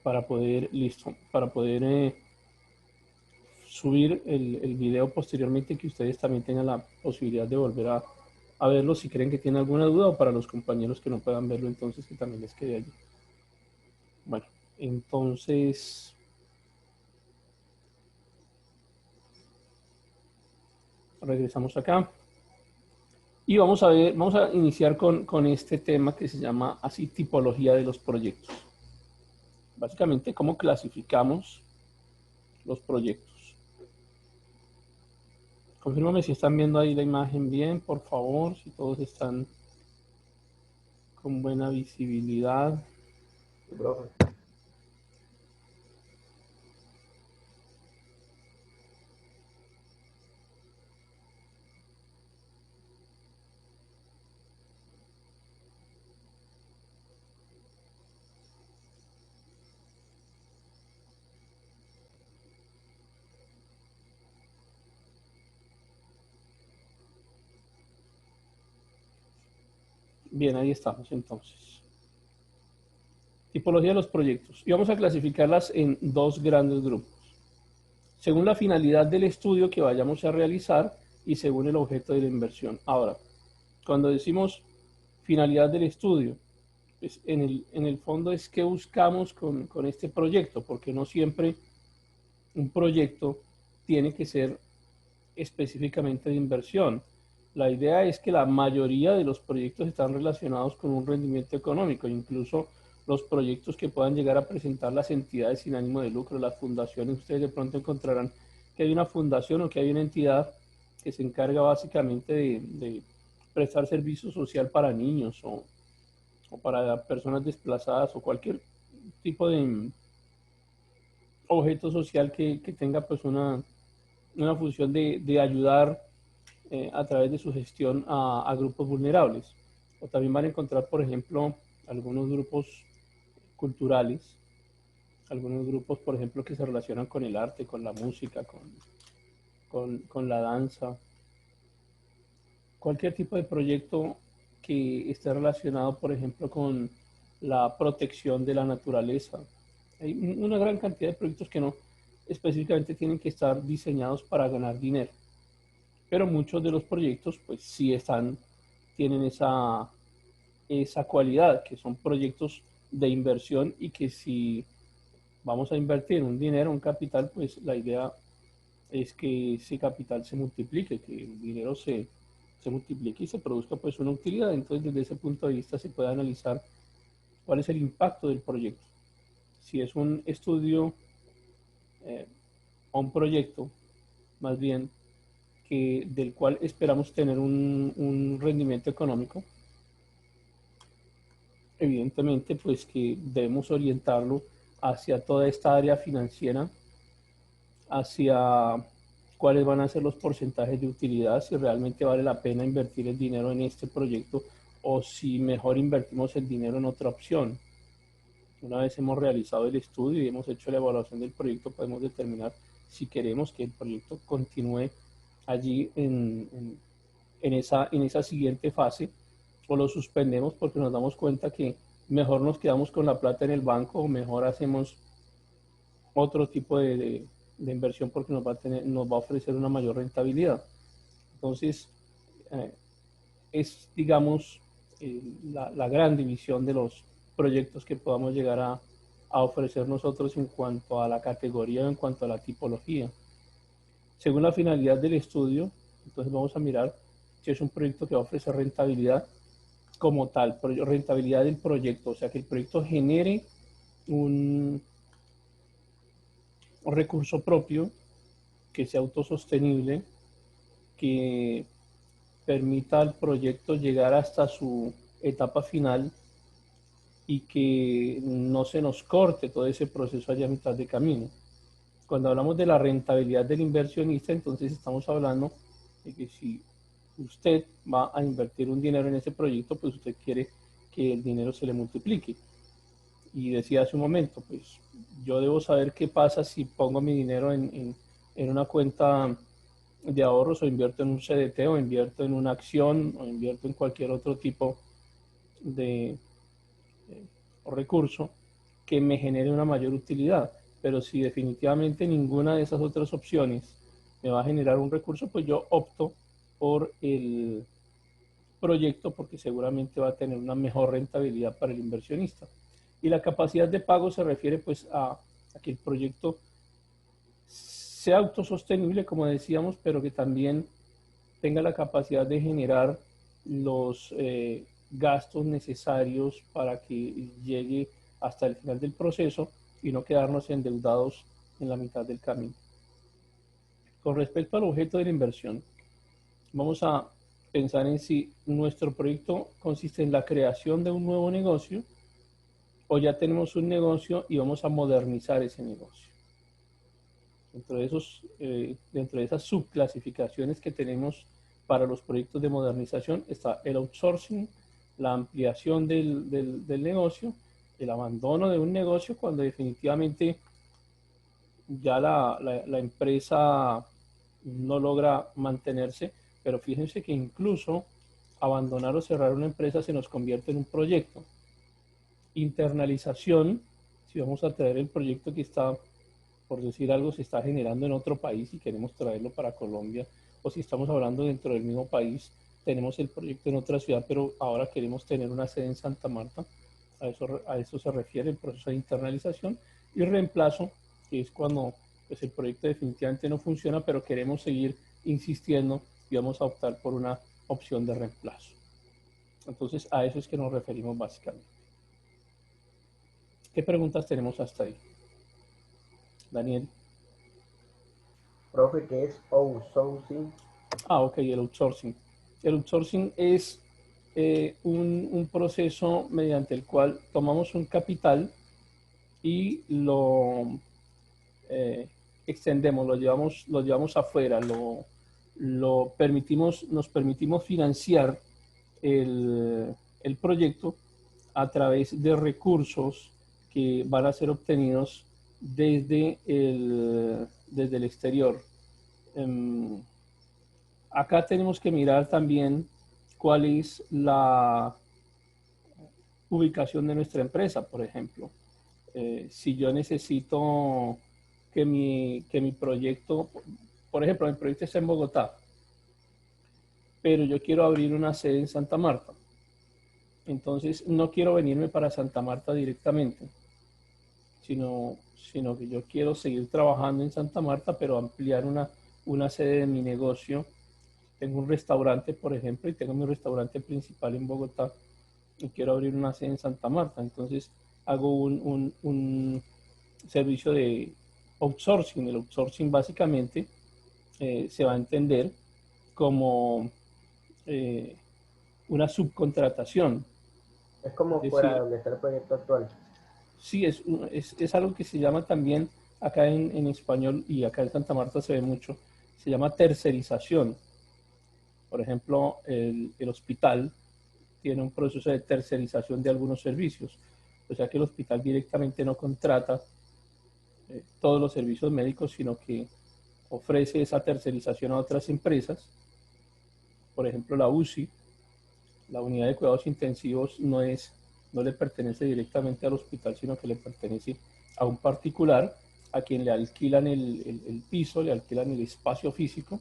para poder, listo, para poder subir el video posteriormente, que ustedes también tengan la posibilidad de volver a verlo si creen que tienen alguna duda, o para los compañeros que no puedan verlo, entonces que también les quede allí. Bueno, entonces regresamos acá y vamos a ver, vamos a iniciar con este tema que se llama así tipología de los proyectos. Básicamente, cómo clasificamos los proyectos. Confírmame si están viendo ahí la imagen bien, por favor, si todos están con buena visibilidad. Bien, ahí estamos entonces. Tipología de los proyectos. Y vamos a clasificarlas en dos grandes grupos, según la finalidad del estudio que vayamos a realizar y según el objeto de la inversión. Ahora, cuando decimos finalidad del estudio, pues en el fondo es qué buscamos con este proyecto, porque no siempre un proyecto tiene que ser específicamente de inversión. La idea es que la mayoría de los proyectos están relacionados con un rendimiento económico, incluso los proyectos que puedan llegar a presentar las entidades sin ánimo de lucro, las fundaciones. Ustedes de pronto encontrarán que hay una fundación o que hay una entidad que se encarga básicamente de prestar servicio social para niños o para personas desplazadas o cualquier tipo de objeto social que tenga pues una función de ayudar a través de su gestión a grupos vulnerables. O también van a encontrar, por ejemplo, algunos grupos culturales, algunos grupos, por ejemplo, que se relacionan con el arte, con la música, con la danza, cualquier tipo de proyecto que esté relacionado, por ejemplo, con la protección de la naturaleza. Hay una gran cantidad de proyectos que no específicamente tienen que estar diseñados para ganar dinero, pero muchos de los proyectos pues sí tienen esa cualidad, que son proyectos de inversión y que si vamos a invertir un dinero, un capital, pues la idea es que ese capital se multiplique, que el dinero se multiplique y se produzca pues una utilidad. Entonces desde ese punto de vista se puede analizar cuál es el impacto del proyecto. Si es un estudio o un proyecto más bien del cual esperamos tener un rendimiento económico, evidentemente pues que debemos orientarlo hacia toda esta área financiera, hacia cuáles van a ser los porcentajes de utilidad, si realmente vale la pena invertir el dinero en este proyecto o si mejor invertimos el dinero en otra opción. Una vez hemos realizado el estudio y hemos hecho la evaluación del proyecto, podemos determinar si queremos que el proyecto continúe allí en esa siguiente fase, o lo suspendemos porque nos damos cuenta que mejor nos quedamos con la plata en el banco o mejor hacemos otro tipo de inversión porque nos va a ofrecer una mayor rentabilidad. Entonces, eh, es, digamos, la gran división de los proyectos que podamos llegar a ofrecer nosotros en cuanto a la categoría, en cuanto a la tipología. Según la finalidad del estudio, entonces vamos a mirar si es un proyecto que va a ofrecer rentabilidad como tal, rentabilidad del proyecto, o sea, que el proyecto genere un recurso propio, que sea autosostenible, que permita al proyecto llegar hasta su etapa final y que no se nos corte todo ese proceso allá a mitad de camino. Cuando hablamos de la rentabilidad del inversionista, entonces estamos hablando de que si usted va a invertir un dinero en ese proyecto, pues usted quiere que el dinero se le multiplique. Y decía hace un momento, pues yo debo saber qué pasa si pongo mi dinero en una cuenta de ahorros o invierto en un CDT o invierto en una acción o invierto en cualquier otro tipo de recurso que me genere una mayor utilidad. Pero si definitivamente ninguna de esas otras opciones me va a generar un recurso, pues yo opto por el proyecto porque seguramente va a tener una mejor rentabilidad para el inversionista. Y la capacidad de pago se refiere pues a que el proyecto sea autosostenible, como decíamos, pero que también tenga la capacidad de generar los gastos necesarios para que llegue hasta el final del proceso y no quedarnos endeudados en la mitad del camino. Con respecto al objeto de la inversión, vamos a pensar en si nuestro proyecto consiste en la creación de un nuevo negocio o ya tenemos un negocio y vamos a modernizar ese negocio. Dentro de esas subclasificaciones que tenemos para los proyectos de modernización está el outsourcing, la ampliación del negocio, el abandono de un negocio cuando definitivamente ya la empresa no logra mantenerse, pero fíjense que incluso abandonar o cerrar una empresa se nos convierte en un proyecto. Internalización, si vamos a traer el proyecto que está, por decir algo, se está generando en otro país y queremos traerlo para Colombia, o si estamos hablando dentro del mismo país, tenemos el proyecto en otra ciudad, pero ahora queremos tener una sede en Santa Marta, a eso se refiere el proceso de internalización, y reemplazo, que es cuando pues, el proyecto definitivamente no funciona, pero queremos seguir insistiendo y vamos a optar por una opción de reemplazo. Entonces, a eso es que nos referimos básicamente. ¿Qué preguntas tenemos hasta ahí? Daniel. Profe, ¿qué es outsourcing? Ok, el outsourcing. El outsourcing es un proceso mediante el cual tomamos un capital y lo extendemos, lo llevamos afuera, nos permitimos financiar el proyecto a través de recursos que van a ser obtenidos desde el exterior. Acá tenemos que mirar también cuál es la ubicación de nuestra empresa, por ejemplo. Si yo necesito que mi proyecto, por ejemplo, mi proyecto está en Bogotá, pero yo quiero abrir una sede en Santa Marta. Entonces, no quiero venirme para Santa Marta directamente, sino que yo quiero seguir trabajando en Santa Marta, pero ampliar una sede de mi negocio. Tengo un restaurante, por ejemplo, y tengo mi restaurante principal en Bogotá y quiero abrir una sede en Santa Marta. Entonces hago un servicio de outsourcing. El outsourcing básicamente se va a entender como eh, una subcontratación. Es Es como fuera de decir, donde está el proyecto actual. sí, es algo que se llama también acá en español y acá en Santa Marta se ve mucho, se llama tercerización. Por ejemplo, el hospital tiene un proceso de tercerización de algunos servicios. O sea que el hospital directamente no contrata todos los servicios médicos, sino que ofrece esa tercerización a otras empresas. Por ejemplo, la UCI, la unidad de cuidados intensivos, no le pertenece directamente al hospital, sino que le pertenece a un particular a quien le alquilan el piso, le alquilan el espacio físico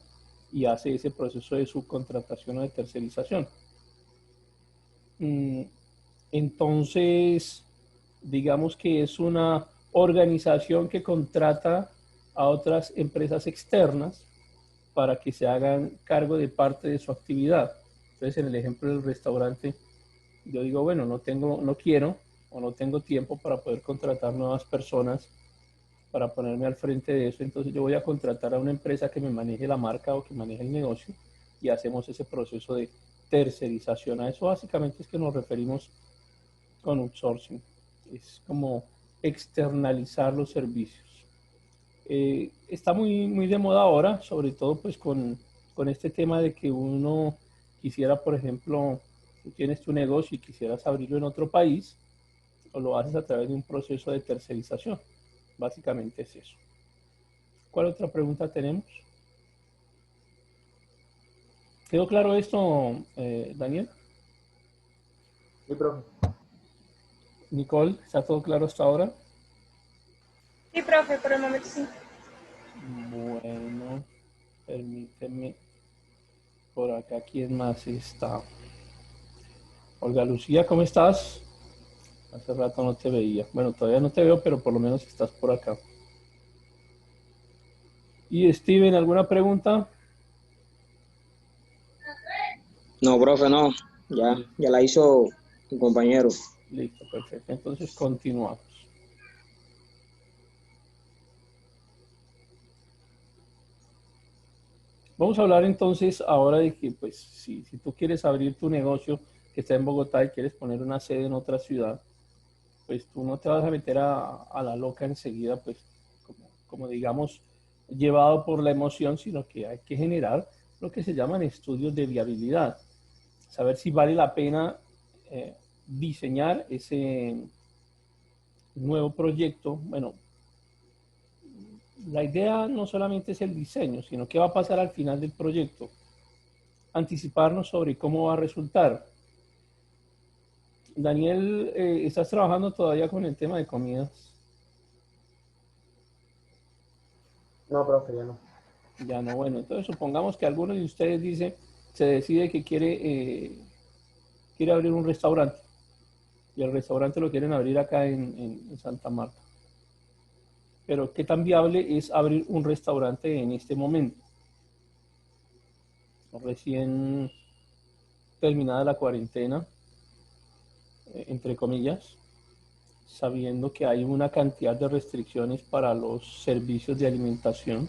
y hace ese proceso de subcontratación o de tercerización. Entonces, digamos que es una organización que contrata a otras empresas externas para que se hagan cargo de parte de su actividad. Entonces, en el ejemplo del restaurante, yo digo, bueno, no quiero o no tengo tiempo para poder contratar nuevas personas para ponerme al frente de eso, entonces yo voy a contratar a una empresa que me maneje la marca o que maneje el negocio y hacemos ese proceso de tercerización. A eso básicamente es que nos referimos con outsourcing. Es como externalizar los servicios. Está muy de moda ahora, sobre todo pues con este tema de que uno quisiera, por ejemplo, tú tienes tu negocio y quisieras abrirlo en otro país, o lo haces a través de un proceso de tercerización. Básicamente es eso. ¿Cuál otra pregunta tenemos? ¿Quedó claro esto, Daniel? Sí, profe. Nicole, ¿está todo claro hasta ahora? Sí, profe, por el momento sí. Bueno, permíteme. Por acá, ¿quién más está? Olga Lucía, ¿cómo estás? Hace rato no te veía. Bueno, todavía no te veo, pero por lo menos estás por acá. Y Steven, ¿alguna pregunta? No, profe, no. Ya la hizo mi compañero. Listo, perfecto. Entonces continuamos. Vamos a hablar entonces ahora de que, pues, si tú quieres abrir tu negocio que está en Bogotá y quieres poner una sede en otra ciudad, pues tú no te vas a meter a la loca enseguida, pues, como digamos, llevado por la emoción, sino que hay que generar lo que se llaman estudios de viabilidad. Saber si vale la pena diseñar ese nuevo proyecto. Bueno, la idea no solamente es el diseño, sino qué va a pasar al final del proyecto. Anticiparnos sobre cómo va a resultar. Daniel, ¿estás trabajando todavía con el tema de comidas? No, profe, ya no. Ya no, bueno, entonces supongamos que alguno de ustedes dice, se decide que quiere abrir un restaurante y el restaurante lo quieren abrir acá en Santa Marta. Pero ¿qué tan viable es abrir un restaurante en este momento? Recién terminada la cuarentena, entre comillas, sabiendo que hay una cantidad de restricciones para los servicios de alimentación,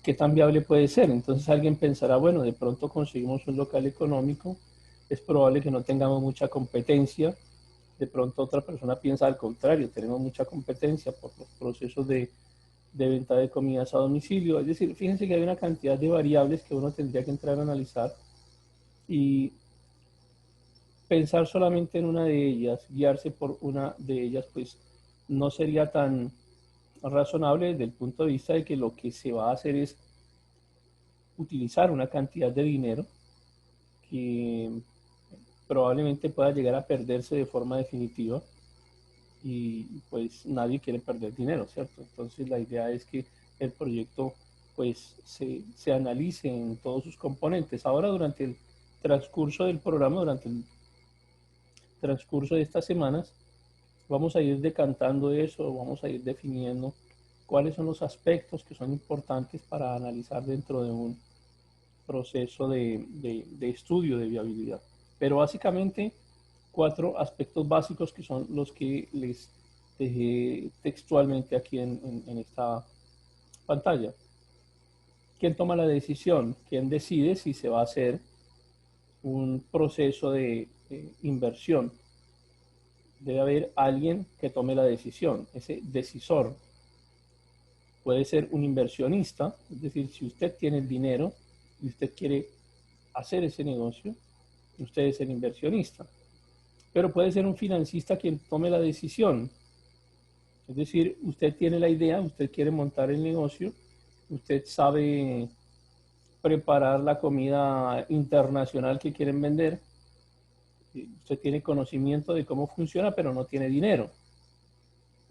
¿qué tan viable puede ser? Entonces alguien pensará, bueno, de pronto conseguimos un local económico, es probable que no tengamos mucha competencia, de pronto otra persona piensa al contrario, tenemos mucha competencia por los procesos de venta de comidas a domicilio, es decir, fíjense que hay una cantidad de variables que uno tendría que entrar a analizar y pensar solamente en una de ellas, guiarse por una de ellas, pues no sería tan razonable desde el punto de vista de que lo que se va a hacer es utilizar una cantidad de dinero que probablemente pueda llegar a perderse de forma definitiva y pues nadie quiere perder dinero, ¿cierto? Entonces la idea es que el proyecto pues se analice en todos sus componentes. Ahora durante el transcurso del programa, durante el transcurso de estas semanas, vamos a ir decantando eso, vamos a ir definiendo cuáles son los aspectos que son importantes para analizar dentro de un proceso de estudio de viabilidad. Pero básicamente 4 aspectos básicos que son los que les dejé textualmente aquí en esta pantalla. ¿Quién toma la decisión? ¿Quién decide si se va a hacer un proceso de inversión? Debe haber alguien que tome la decisión, ese decisor. Puede ser un inversionista, es decir, si usted tiene el dinero y usted quiere hacer ese negocio, usted es el inversionista. Pero puede ser un financista quien tome la decisión. Es decir, usted tiene la idea, usted quiere montar el negocio, usted sabe preparar la comida internacional que quieren vender, usted tiene conocimiento de cómo funciona, pero no tiene dinero.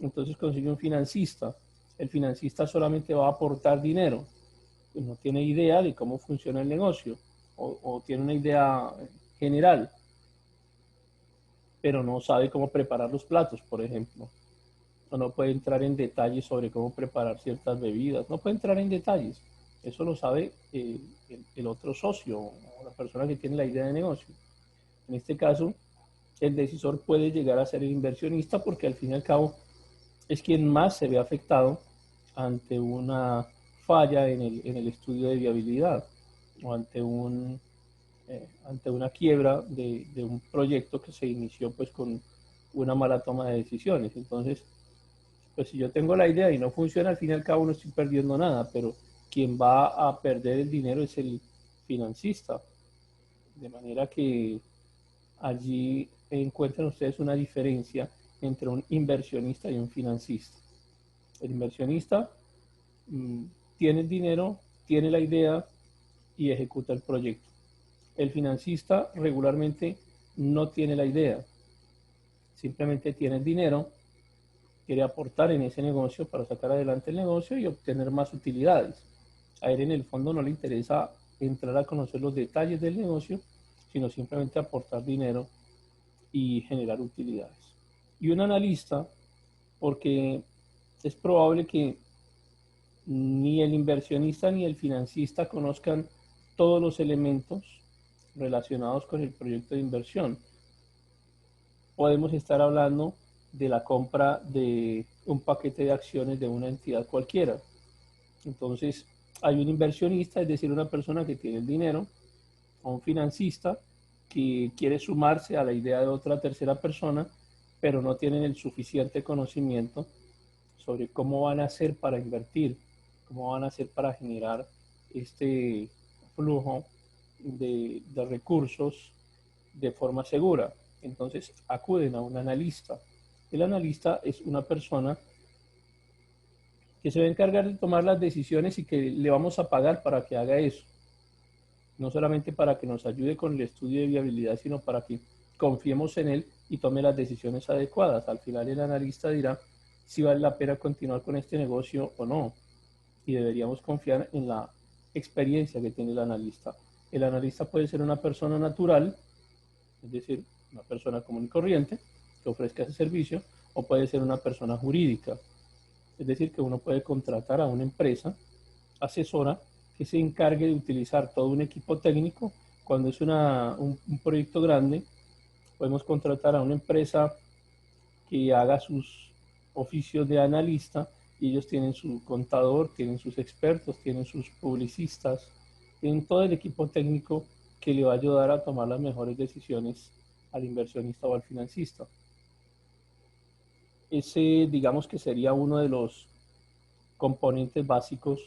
Entonces consigue un financista. El financista solamente va a aportar dinero, pues no tiene idea de cómo funciona el negocio o tiene una idea general, pero no sabe cómo preparar los platos, por ejemplo. O no puede entrar en detalles sobre cómo preparar ciertas bebidas. No puede entrar en detalles. Eso lo sabe el otro socio o la persona que tiene la idea de negocio. En este caso, el decisor puede llegar a ser el inversionista porque al fin y al cabo es quien más se ve afectado ante una falla en el estudio de viabilidad o ante una quiebra de un proyecto que se inició pues con una mala toma de decisiones. Entonces, pues si yo tengo la idea y no funciona, al fin y al cabo no estoy perdiendo nada, pero quien va a perder el dinero es el financista. De manera que allí encuentran ustedes una diferencia entre un inversionista y un financista. El inversionista tiene el dinero, tiene la idea y ejecuta el proyecto. El financista regularmente no tiene la idea, simplemente tiene el dinero, quiere aportar en ese negocio para sacar adelante el negocio y obtener más utilidades. A él en el fondo no le interesa entrar a conocer los detalles del negocio, sino simplemente aportar dinero y generar utilidades. Y un analista, porque es probable que ni el inversionista ni el financista conozcan todos los elementos relacionados con el proyecto de inversión. Podemos estar hablando de la compra de un paquete de acciones de una entidad cualquiera. Entonces, hay un inversionista, es decir, una persona que tiene el dinero, o un financista que quiere sumarse a la idea de otra tercera persona, pero no tienen el suficiente conocimiento sobre cómo van a hacer para invertir, cómo van a hacer para generar este flujo de recursos de forma segura. Entonces acuden a un analista. El analista es una persona que se va a encargar de tomar las decisiones y que le vamos a pagar para que haga eso. No solamente para que nos ayude con el estudio de viabilidad, sino para que confiemos en él y tome las decisiones adecuadas. Al final el analista dirá si vale la pena continuar con este negocio o no. Y deberíamos confiar en la experiencia que tiene el analista. El analista puede ser una persona natural, es decir, una persona común y corriente que ofrezca ese servicio, o puede ser una persona jurídica. Es decir, que uno puede contratar a una empresa asesora que se encargue de utilizar todo un equipo técnico. Cuando es un proyecto grande, podemos contratar a una empresa que haga sus oficios de analista y ellos tienen su contador, tienen sus expertos, tienen sus publicistas, tienen todo el equipo técnico que le va a ayudar a tomar las mejores decisiones al inversionista o al financista. Ese, digamos que sería uno de los componentes básicos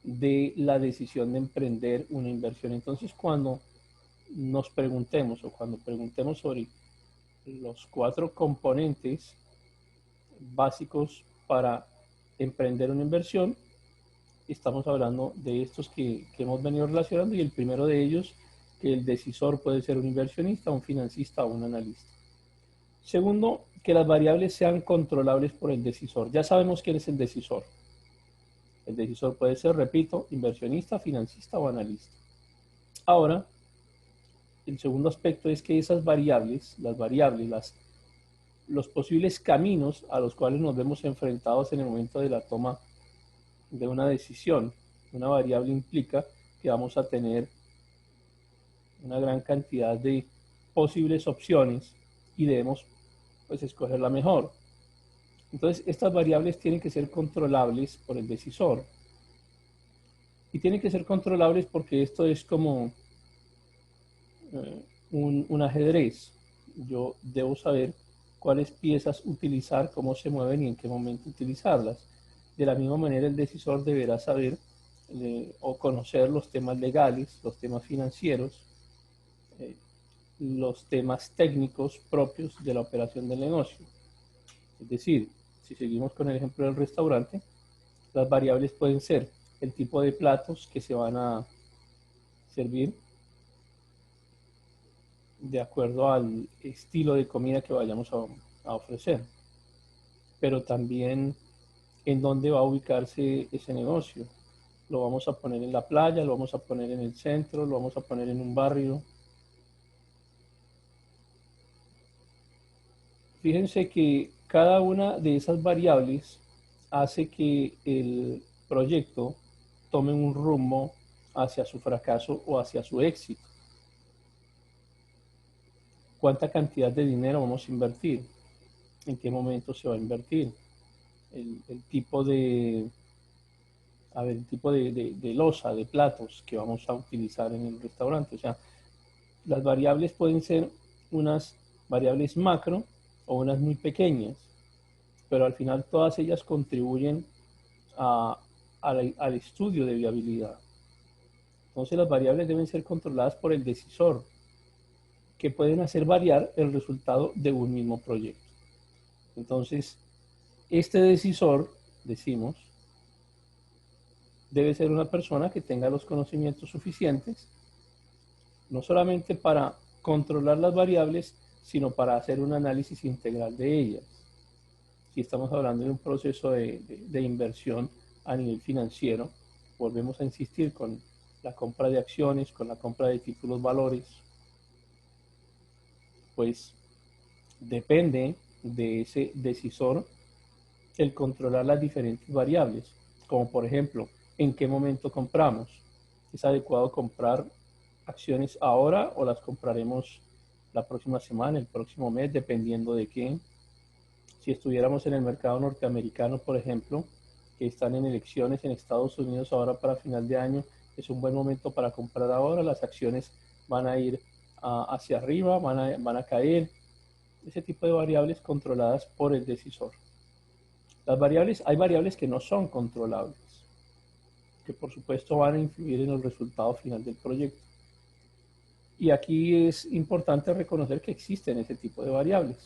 de la decisión de emprender una inversión. Entonces, cuando nos preguntemos o cuando preguntemos sobre los 4 componentes básicos para emprender una inversión, estamos hablando de estos que hemos venido relacionando, y el primero de ellos, que el decisor puede ser un inversionista, un financista o un analista. Segundo, que las variables sean controlables por el decisor. Ya sabemos quién es el decisor. El decisor puede ser, repito, inversionista, financista o analista. Ahora, el segundo aspecto es que esas variables, los posibles caminos a los cuales nos vemos enfrentados en el momento de la toma de una decisión. Una variable implica que vamos a tener una gran cantidad de posibles opciones y debemos pues escoger la mejor. Entonces, estas variables tienen que ser controlables por el decisor. Y tienen que ser controlables porque esto es como un ajedrez. Yo debo saber cuáles piezas utilizar, cómo se mueven y en qué momento utilizarlas. De la misma manera, el decisor deberá saber o conocer los temas legales, los temas financieros, los temas técnicos propios de la operación del negocio. Es decir, si seguimos con el ejemplo del restaurante, las variables pueden ser el tipo de platos que se van a servir de acuerdo al estilo de comida que vayamos a ofrecer, pero también en dónde va a ubicarse ese negocio. Lo vamos a poner en la playa, lo vamos a poner en el centro, lo vamos a poner en un barrio. Fíjense que cada una de esas variables hace que el proyecto tome un rumbo hacia su fracaso o hacia su éxito. ¿Cuánta cantidad de dinero vamos a invertir? ¿En qué momento se va a invertir? El tipo de loza, de platos que vamos a utilizar en el restaurante. O sea, las variables pueden ser unas variables macro o unas muy pequeñas, pero al final todas ellas contribuyen al estudio de viabilidad. Entonces las variables deben ser controladas por el decisor, que pueden hacer variar el resultado de un mismo proyecto. Entonces, este decisor, decimos, debe ser una persona que tenga los conocimientos suficientes, no solamente para controlar las variables, sino para hacer un análisis integral de ellas. Si estamos hablando de un proceso de inversión a nivel financiero, volvemos a insistir con la compra de acciones, con la compra de títulos valores, pues depende de ese decisor el controlar las diferentes variables, como por ejemplo, en qué momento compramos. ¿Es adecuado comprar acciones ahora o las compraremos la próxima semana, el próximo mes, dependiendo de qué? Si estuviéramos en el mercado norteamericano, por ejemplo, que están en elecciones en Estados Unidos ahora para final de año, es un buen momento para comprar ahora, las acciones van a ir hacia arriba, van a caer, ese tipo de variables controladas por el decisor. Las variables, hay variables que no son controlables, que por supuesto van a influir en el resultado final del proyecto. Y aquí es importante reconocer que existen ese tipo de variables.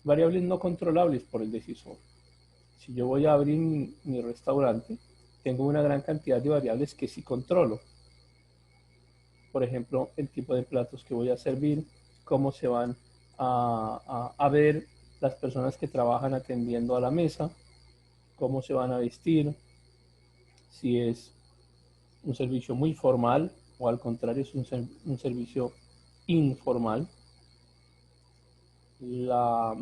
Variables no controlables por el decisor. Si yo voy a abrir mi restaurante, tengo una gran cantidad de variables que sí controlo. Por ejemplo, el tipo de platos que voy a servir, cómo se van a ver las personas que trabajan atendiendo a la mesa, cómo se van a vestir, si es un servicio muy formal o al contrario es un servicio informal. La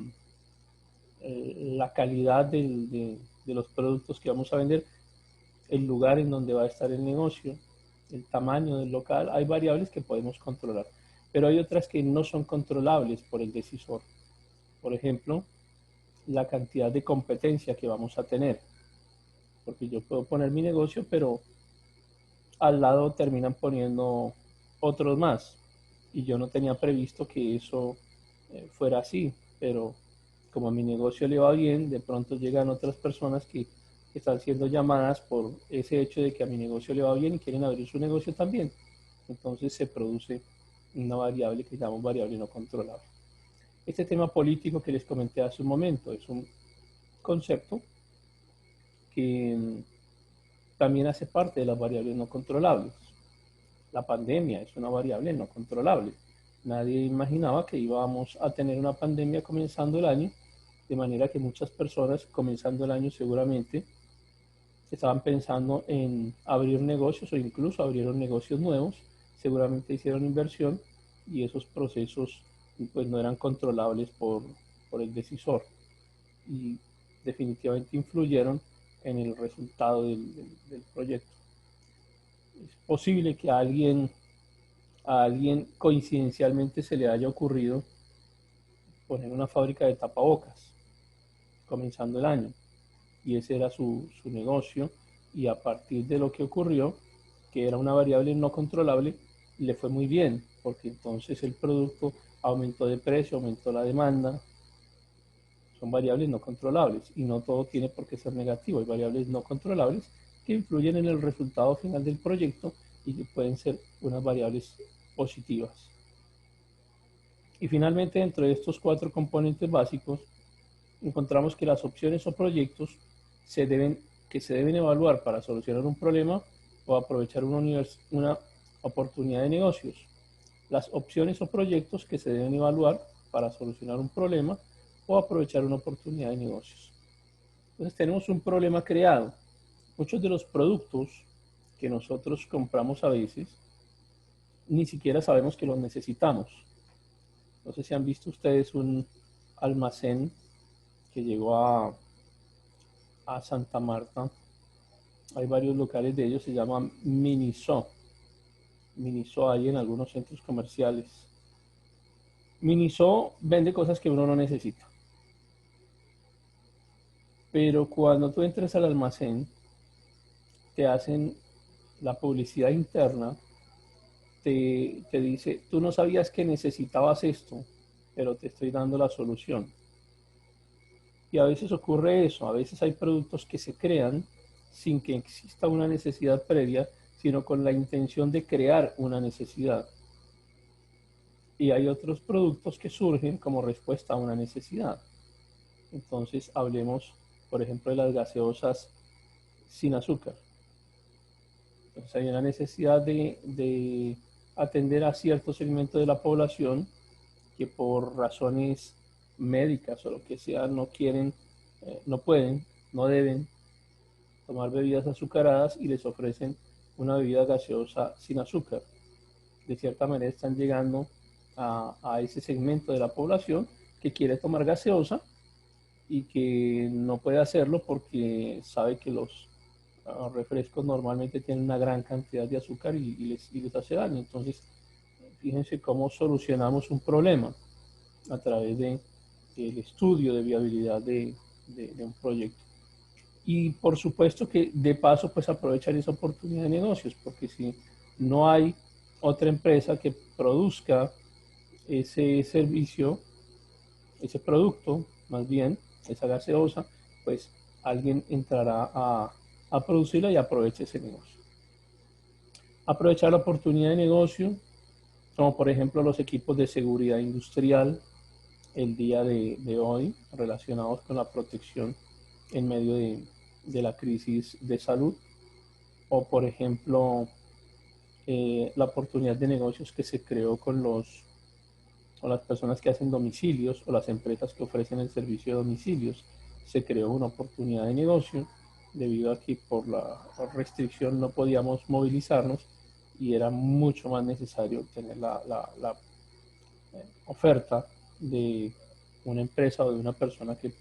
calidad de los productos que vamos a vender, el lugar en donde va a estar el negocio, el tamaño del local, hay variables que podemos controlar, pero hay otras que no son controlables por el decisor. Por ejemplo, la cantidad de competencia que vamos a tener, porque yo puedo poner mi negocio, pero al lado terminan poniendo otros más, y yo no tenía previsto que eso fuera así, pero como a mi negocio le va bien, de pronto llegan otras personas que están siendo llamadas por ese hecho de que a mi negocio le va bien y quieren abrir su negocio también. Entonces se produce una variable que llamamos variable no controlable. Este tema político que les comenté hace un momento es un concepto que también hace parte de las variables no controlables. La pandemia es una variable no controlable. Nadie imaginaba que íbamos a tener una pandemia comenzando el año, de manera que muchas personas comenzando el año seguramente estaban pensando en abrir negocios o incluso abrieron negocios nuevos, seguramente hicieron inversión y esos procesos pues no eran controlables por el decisor y definitivamente influyeron en el resultado del proyecto. Es posible que a alguien coincidencialmente se le haya ocurrido poner una fábrica de tapabocas comenzando el año y ese era su negocio y a partir de lo que ocurrió, que era una variable no controlable, le fue muy bien porque entonces el producto aumentó de precio, aumentó la demanda. Son variables no controlables y no todo tiene por qué ser negativo. Hay variables no controlables que influyen en el resultado final del proyecto y que pueden ser unas variables positivas. Y finalmente, dentro de estos 4 componentes básicos, encontramos que las opciones o proyectos que se deben evaluar para solucionar un problema o aprovechar una oportunidad de negocios. Las opciones o proyectos que se deben evaluar para solucionar un problema o aprovechar una oportunidad de negocios. Entonces tenemos un problema creado. Muchos de los productos que nosotros compramos a veces ni siquiera sabemos que los necesitamos. No sé si han visto ustedes un almacén que llegó a Santa Marta. Hay varios locales de ellos, se llaman Miniso. Miniso hay en algunos centros comerciales. Miniso vende cosas que uno no necesita. Pero cuando tú entras al almacén, te hacen la publicidad interna, te dice, tú no sabías que necesitabas esto, pero te estoy dando la solución. Y a veces ocurre eso, a veces hay productos que se crean sin que exista una necesidad previa, sino con la intención de crear una necesidad. Y hay otros productos que surgen como respuesta a una necesidad. Entonces hablemos, por ejemplo, de las gaseosas sin azúcar. Entonces hay una necesidad de atender a cierto segmento de la población que por razones médicas o lo que sea no quieren, no pueden, no deben tomar bebidas azucaradas y les ofrecen una bebida gaseosa sin azúcar. De cierta manera están llegando a ese segmento de la población que quiere tomar gaseosa y que no puede hacerlo porque sabe que los refrescos normalmente tienen una gran cantidad de azúcar y les hace daño. Entonces, fíjense cómo solucionamos un problema a través del estudio de viabilidad de un proyecto. Y por supuesto que de paso pues aprovechar esa oportunidad de negocios, porque si no hay otra empresa que produzca ese servicio, ese producto, más bien, esa gaseosa, pues alguien entrará a producirla y aprovecha ese negocio. Aprovechar la oportunidad de negocio, como por ejemplo los equipos de seguridad industrial el día de hoy, relacionados con la protección en medio de la crisis de salud, o por ejemplo la oportunidad de negocios que se creó con las personas que hacen domicilios o las empresas que ofrecen el servicio de domicilios. Se creó una oportunidad de negocio debido a que por la restricción no podíamos movilizarnos y era mucho más necesario tener la oferta de una empresa o de una persona que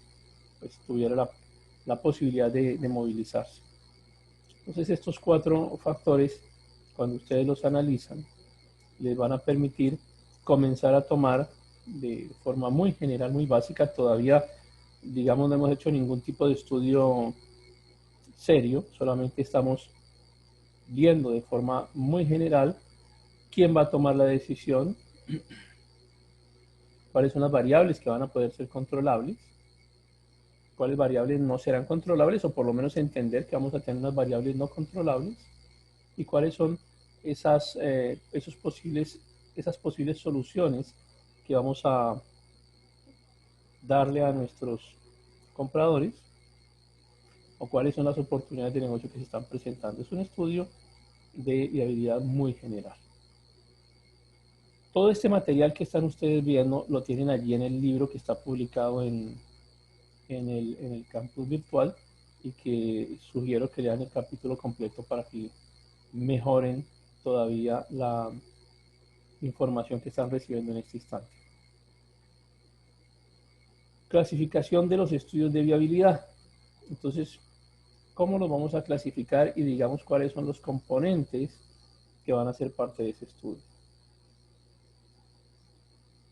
pues, tuviera la posibilidad de movilizarse. Entonces estos 4 factores, cuando ustedes los analizan, les van a permitir comenzar a tomar de forma muy general, muy básica. Todavía, digamos, no hemos hecho ningún tipo de estudio serio, solamente estamos viendo de forma muy general quién va a tomar la decisión, cuáles son las variables que van a poder ser controlables, cuáles variables no serán controlables, o por lo menos entender que vamos a tener unas variables no controlables, y cuáles son esas posibles soluciones que vamos a darle a nuestros compradores, o cuáles son las oportunidades de negocio que se están presentando. Es un estudio de viabilidad muy general. Todo este material que están ustedes viendo lo tienen allí en el libro que está publicado en el campus virtual, y que sugiero que lean el capítulo completo para que mejoren todavía la información que están recibiendo en este instante. Clasificación de los estudios de viabilidad. Entonces, ¿cómo los vamos a clasificar? Y digamos cuáles son los componentes que van a ser parte de ese estudio.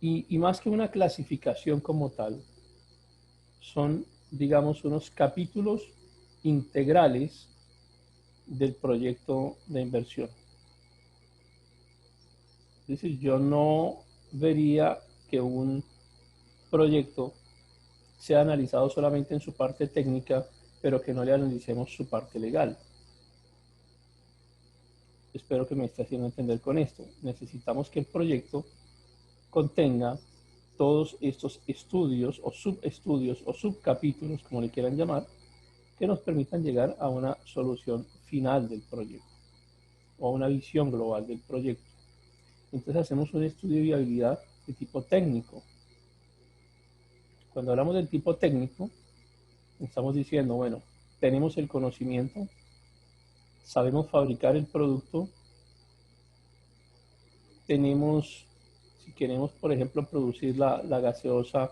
Y más que una clasificación como tal, son, digamos, unos capítulos integrales del proyecto de inversión. Es decir, yo no vería que un proyecto sea analizado solamente en su parte técnica, pero que no le analicemos su parte legal. Espero que me esté haciendo entender con esto. Necesitamos que el proyecto contenga todos estos estudios o subcapítulos, como le quieran llamar, que nos permitan llegar a una solución final del proyecto o a una visión global del proyecto. Entonces hacemos un estudio de viabilidad de tipo técnico. Cuando hablamos del tipo técnico, estamos diciendo, bueno, tenemos el conocimiento, sabemos fabricar el producto, tenemos, si queremos, por ejemplo, producir la gaseosa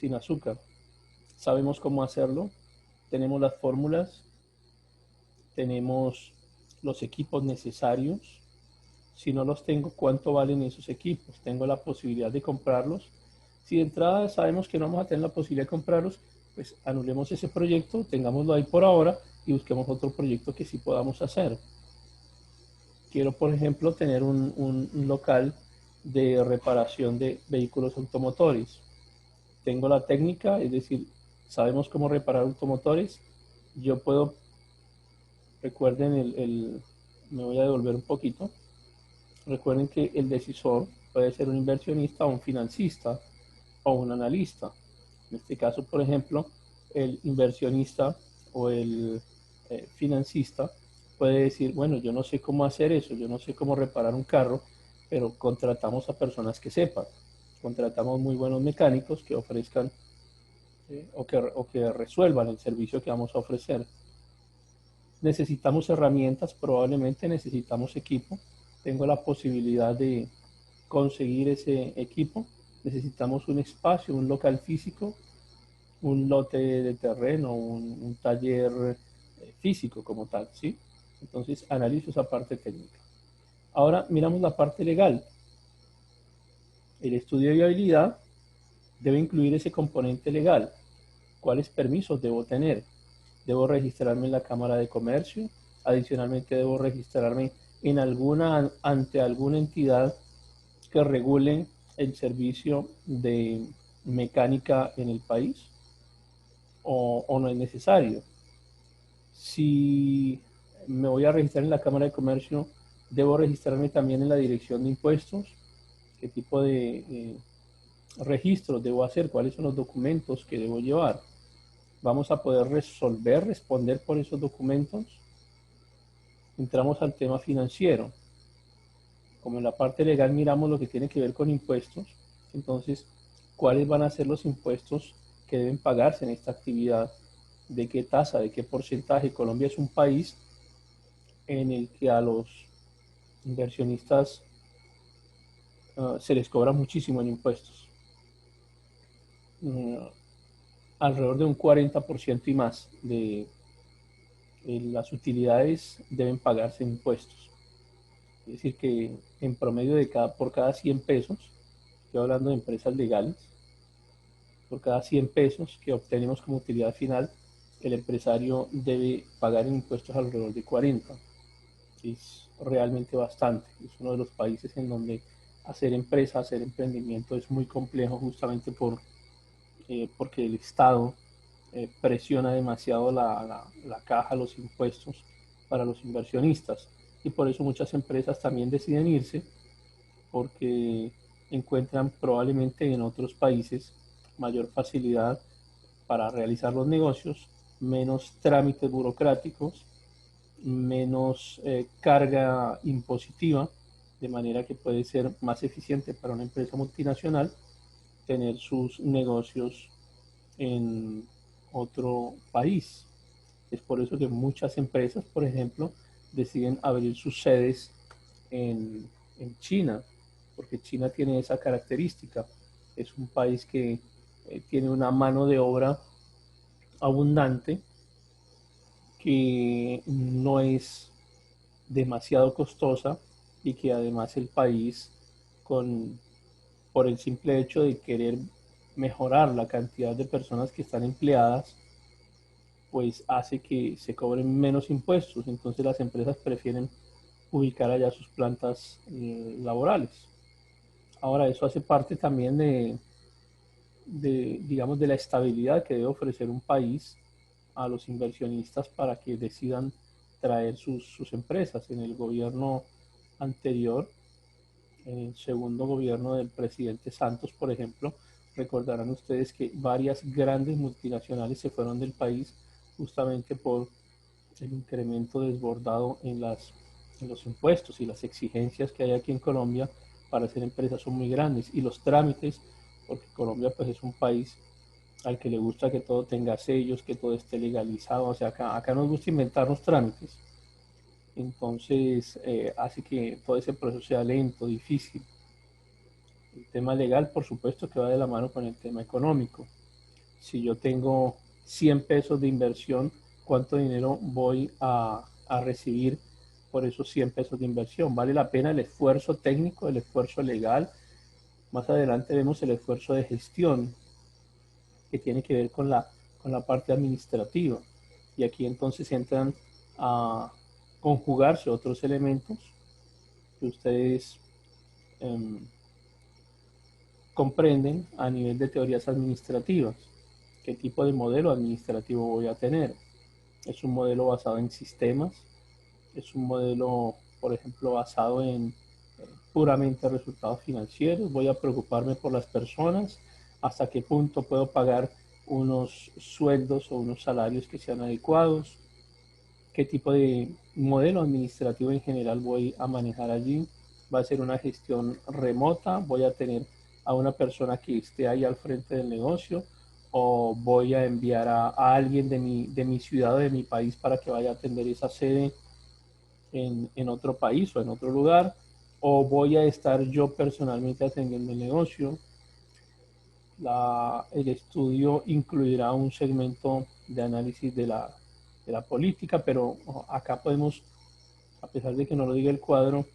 sin azúcar, sabemos cómo hacerlo, tenemos las fórmulas, tenemos los equipos necesarios. Si no los tengo, ¿cuánto valen esos equipos? ¿Tengo la posibilidad de comprarlos? Si de entrada sabemos que no vamos a tener la posibilidad de comprarlos, pues anulemos ese proyecto, tengámoslo ahí por ahora y busquemos otro proyecto que sí podamos hacer. Quiero, por ejemplo, tener un local de reparación de vehículos automotores. Tengo la técnica, es decir, sabemos cómo reparar automotores. Yo puedo, recuerden, me voy a devolver un poquito. Recuerden que el decisor puede ser un inversionista o un financista o un analista. En este caso, por ejemplo, el inversionista o el financista puede decir, bueno, yo no sé cómo hacer eso, yo no sé cómo reparar un carro, pero contratamos a personas que sepan. contratamos muy buenos mecánicos que ofrezcan o que resuelvan el servicio que vamos a ofrecer. Necesitamos herramientas, probablemente necesitamos equipo. Tengo la posibilidad de conseguir ese equipo. Necesitamos un espacio, un local físico, un lote de terreno, un taller físico como tal, ¿sí? Entonces analizo esa parte técnica. Ahora miramos la parte legal. El estudio de viabilidad debe incluir ese componente legal. ¿Cuáles permisos debo tener? Debo registrarme en la Cámara de Comercio. Adicionalmente debo registrarme en ante alguna entidad que regule el servicio de mecánica en el país, o no es necesario. Si me voy a registrar en la Cámara de Comercio, debo registrarme también en la Dirección de Impuestos. ¿Qué tipo de registros debo hacer? ¿Cuáles son los documentos que debo llevar? Vamos a poder responder por esos documentos. Entramos al tema financiero. Como en la parte legal miramos lo que tiene que ver con impuestos, entonces, ¿cuáles van a ser los impuestos que deben pagarse en esta actividad? ¿De qué tasa? ¿De qué porcentaje? Colombia es un país en el que a los inversionistas se les cobra muchísimo en impuestos. Alrededor de un 40% y más de las utilidades deben pagarse en impuestos. Es decir, que en promedio por cada 100 pesos, estoy hablando de empresas legales, por cada 100 pesos que obtenemos como utilidad final, el empresario debe pagar en impuestos alrededor de 40. Es realmente bastante. Es uno de los países en donde hacer empresa, hacer emprendimiento es muy complejo, justamente porque el Estado presiona demasiado la caja, los impuestos para los inversionistas. Y por eso muchas empresas también deciden irse, porque encuentran probablemente en otros países mayor facilidad para realizar los negocios, menos trámites burocráticos, menos carga impositiva, de manera que puede ser más eficiente para una empresa multinacional tener sus negocios en otro país. Es por eso que muchas empresas, por ejemplo, deciden abrir sus sedes en China, porque China tiene esa característica. Es un país que tiene una mano de obra abundante, que no es demasiado costosa y que además el país, por el simple hecho de querer mejorar la cantidad de personas que están empleadas, pues hace que se cobren menos impuestos. Entonces las empresas prefieren ubicar allá sus plantas laborales. Ahora, eso hace parte también digamos, de la estabilidad que debe ofrecer un país a los inversionistas para que decidan traer sus empresas. En el gobierno anterior, en el segundo gobierno del presidente Santos, por ejemplo, recordarán ustedes que varias grandes multinacionales se fueron del país justamente por el incremento desbordado en los impuestos, y las exigencias que hay aquí en Colombia para hacer empresas son muy grandes, y los trámites, porque Colombia pues es un país al que le gusta que todo tenga sellos, que todo esté legalizado. O sea, acá nos gusta inventarnos trámites. Entonces hace que todo ese proceso sea lento, difícil. El tema legal, por supuesto, que va de la mano con el tema económico. Si yo tengo 100 pesos de inversión, ¿cuánto dinero voy a recibir por esos 100 pesos de inversión? ¿Vale la pena el esfuerzo técnico, el esfuerzo legal? Más adelante vemos el esfuerzo de gestión, que tiene que ver con la parte administrativa. Y aquí entonces entran a conjugarse otros elementos que ustedes comprenden a nivel de teorías administrativas. ¿Qué tipo de modelo administrativo voy a tener? ¿Es un modelo basado en sistemas? ¿Es un modelo, por ejemplo, basado en puramente resultados financieros? ¿Voy a preocuparme por las personas? ¿Hasta qué punto puedo pagar unos sueldos o unos salarios que sean adecuados? ¿Qué tipo de modelo administrativo en general voy a manejar allí? ¿Va a ser una gestión remota? ¿Voy a tener a una persona que esté ahí al frente del negocio, o voy a enviar a alguien de mi ciudad o de mi país para que vaya a atender esa sede en otro país o en otro lugar, o voy a estar yo personalmente atendiendo el negocio. El estudio incluirá un segmento de análisis de la política, pero acá podemos, a pesar de que no lo diga el cuadro,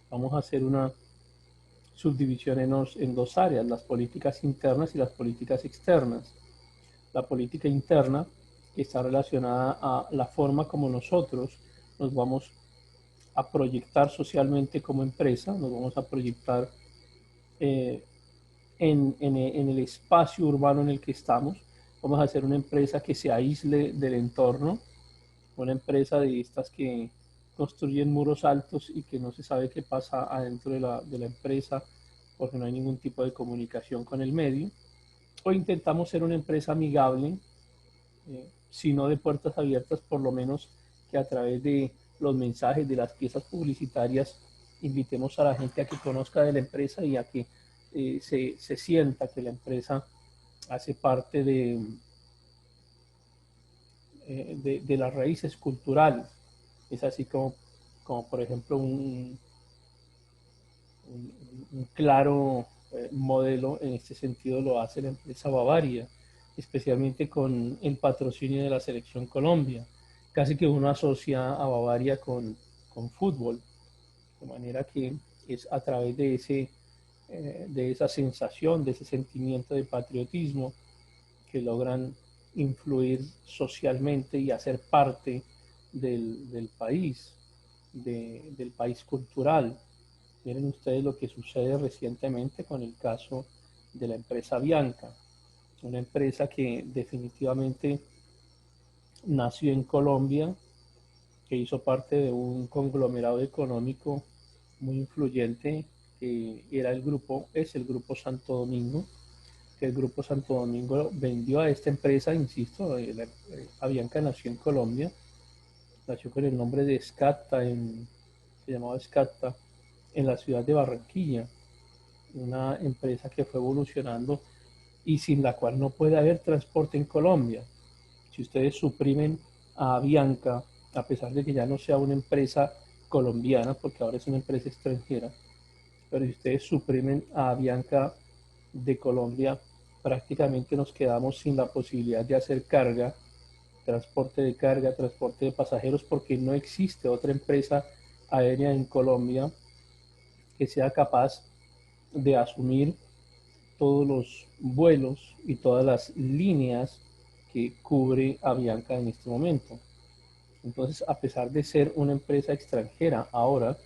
vamos a hacer una subdivisión en dos áreas, las políticas internas y las políticas externas. La política interna, que está relacionada a la forma como nosotros nos vamos a proyectar socialmente como empresa, nos vamos a proyectar en el espacio urbano en el que estamos. Vamos a hacer una empresa que se aísle del entorno, una empresa de estas que construyen muros altos y que no se sabe qué pasa adentro de la empresa porque no hay ningún tipo de comunicación con el medio. O intentamos ser una empresa amigable, si no de puertas abiertas, por lo menos que a través de los mensajes de las piezas publicitarias invitemos a la gente a que conozca de la empresa y a que se sienta que la empresa hace parte de las raíces culturales. Es así como por ejemplo, un claro modelo en este sentido lo hace la empresa Bavaria, especialmente con el patrocinio de la Selección Colombia. Casi que uno asocia a Bavaria con fútbol, de manera que es a través de esa sensación, de ese sentimiento de patriotismo que logran influir socialmente y hacer parte del país, del país cultural. Miren ustedes lo que sucede recientemente con el caso de la empresa Bianca, una empresa que definitivamente nació en Colombia, que hizo parte de un conglomerado económico muy influyente, que era es el Grupo Santo Domingo, que el Grupo Santo Domingo vendió a esta empresa, insisto, Avianca nació en Colombia, nació con el nombre de Scatta, se llamaba Scatta, en la ciudad de Barranquilla, una empresa que fue evolucionando y sin la cual no puede haber transporte en Colombia. Si ustedes suprimen a Avianca, a pesar de que ya no sea una empresa colombiana, porque ahora es una empresa extranjera, pero si ustedes suprimen a Avianca de Colombia, prácticamente nos quedamos sin la posibilidad de hacer carga, transporte de pasajeros, porque no existe otra empresa aérea en Colombia que sea capaz de asumir todos los vuelos y todas las líneas que cubre Avianca en este momento. Entonces, a pesar de ser una empresa extranjera ahora,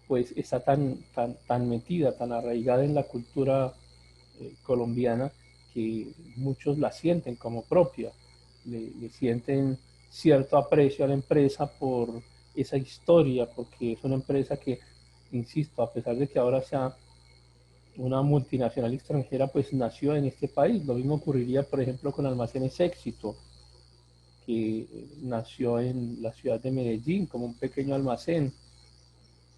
pues está tan metida, tan arraigada en la cultura colombiana, que muchos la sienten como propia, le sienten cierto aprecio a la empresa por esa historia, porque es una empresa que, insisto, a pesar de que ahora sea una multinacional extranjera, pues nació en este país. Lo mismo ocurriría, por ejemplo, con Almacenes Éxito, que nació en la ciudad de Medellín como un pequeño almacén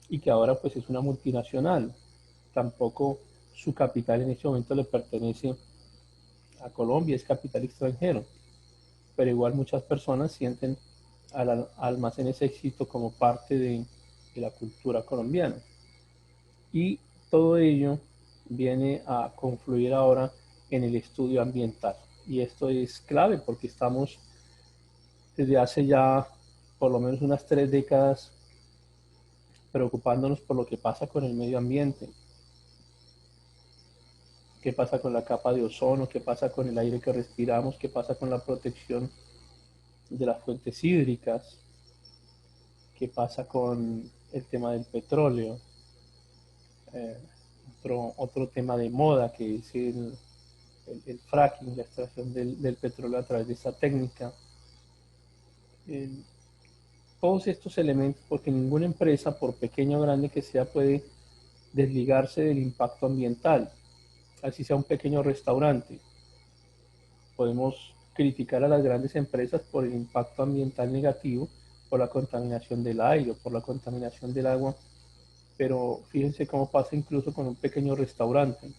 y que ahora pues es una multinacional. Tampoco su capital en este momento le pertenece a Colombia, es capital extranjero, pero igual muchas personas sienten al Almacenes Éxito como parte de la cultura colombiana. Y todo ello viene a confluir ahora en el estudio ambiental. Y esto es clave porque estamos desde hace ya por lo menos unas 3 décadas preocupándonos por lo que pasa con el medio ambiente, qué pasa con la capa de ozono, qué pasa con el aire que respiramos, qué pasa con la protección de las fuentes hídricas, qué pasa con el tema del petróleo, eh, otro tema de moda que es el fracking, la extracción del petróleo a través de esta técnica. Todos estos elementos, porque ninguna empresa, por pequeña o grande que sea, puede desligarse del impacto ambiental, así sea un pequeño restaurante. Podemos criticar a las grandes empresas por el impacto ambiental negativo, por la contaminación del aire, por la contaminación del agua, pero fíjense cómo pasa incluso con un pequeño restaurante.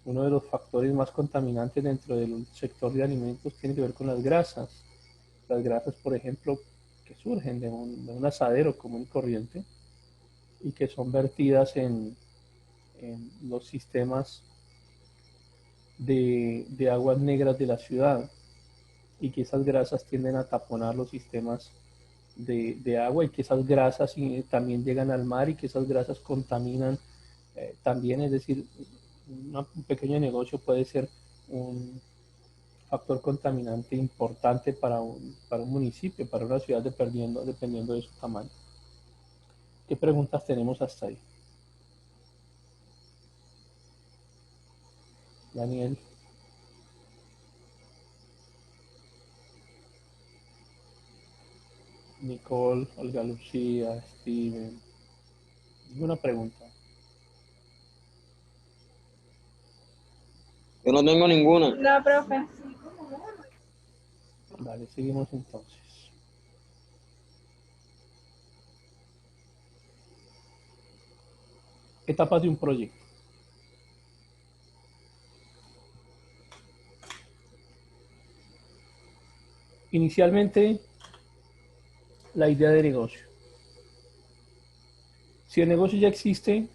Uno de los factores más contaminantes dentro del sector de alimentos tiene que ver con las grasas. Las grasas, por ejemplo, que surgen de un asadero común y corriente y que son vertidas en los sistemas de aguas negras de la ciudad, y que esas grasas tienden a taponar los sistemas de agua, y que esas grasas también llegan al mar, y que esas grasas contaminan también. Es decir, un pequeño negocio puede ser un factor contaminante importante para un municipio, para una ciudad, dependiendo de su tamaño. ¿Qué preguntas tenemos hasta ahí? Daniel. Nicole, Olga Lucía, Steven. ¿Ninguna pregunta? Yo no tengo ninguna. No, profe. Vale, seguimos entonces. Etapas de un proyecto. Inicialmente, la idea de negocio. Si el negocio ya existe,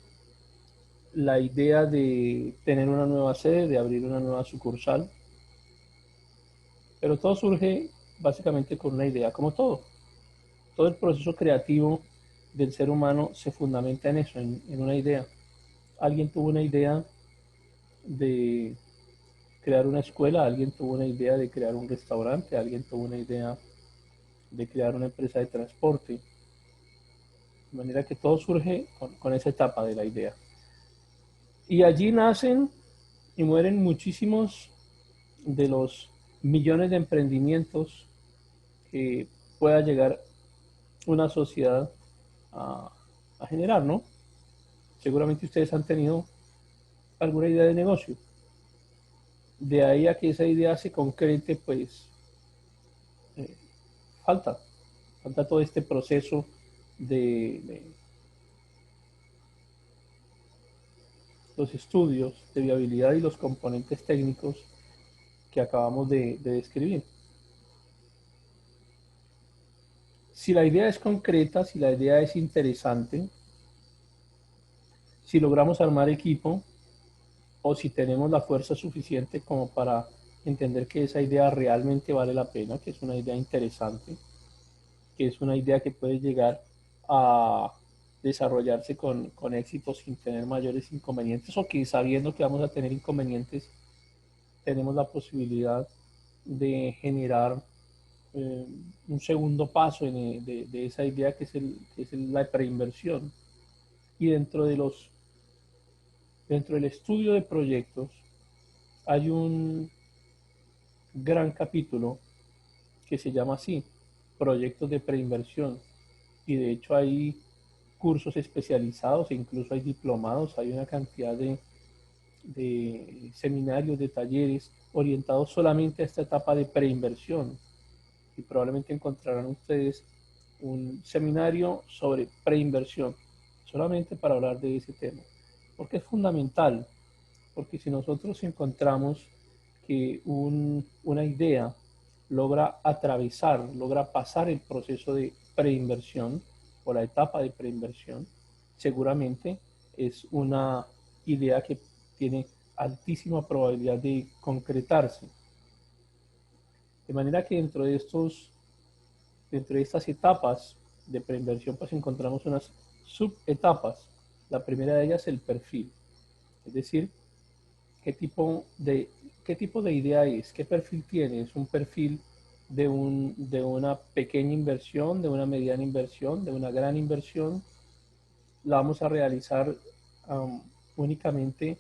la idea de tener una nueva sede, de abrir una nueva sucursal, pero todo surge básicamente con una idea, como todo. Todo el proceso creativo del ser humano se fundamenta en eso, en una idea. Alguien tuvo una idea de crear una escuela, alguien tuvo una idea de crear un restaurante, alguien tuvo una idea de crear una empresa de transporte. De manera que todo surge con esa etapa de la idea. Y allí nacen y mueren muchísimos de los millones de emprendimientos que pueda llegar una sociedad a generar, ¿no? Seguramente ustedes han tenido alguna idea de negocio. De ahí a que esa idea se concrete, pues eh, falta todo este proceso de los estudios de viabilidad y los componentes técnicos que acabamos de describir. Si la idea es concreta, si la idea es interesante, si logramos armar equipo, o si tenemos la fuerza suficiente como para entender que esa idea realmente vale la pena, que es una idea interesante, que es una idea que puede llegar a desarrollarse con éxito sin tener mayores inconvenientes, o que sabiendo que vamos a tener inconvenientes, tenemos la posibilidad de generar un segundo paso de esa idea, que es la preinversión. Y dentro del estudio de proyectos hay un gran capítulo que se llama así, proyectos de preinversión. Y de hecho hay cursos especializados e incluso hay diplomados, hay una cantidad de seminarios, de talleres orientados solamente a esta etapa de preinversión. Y probablemente encontrarán ustedes un seminario sobre preinversión, solamente para hablar de ese tema. Porque es fundamental, porque si nosotros encontramos que una idea logra atravesar, logra pasar el proceso de preinversión o la etapa de preinversión, seguramente es una idea que tiene altísima probabilidad de concretarse. De manera que dentro de estas etapas de preinversión, pues encontramos unas subetapas. La primera de ellas es el perfil, es decir, qué tipo de idea es, qué perfil tiene. Es un perfil de una pequeña inversión, de una mediana inversión, de una gran inversión. La vamos a realizar únicamente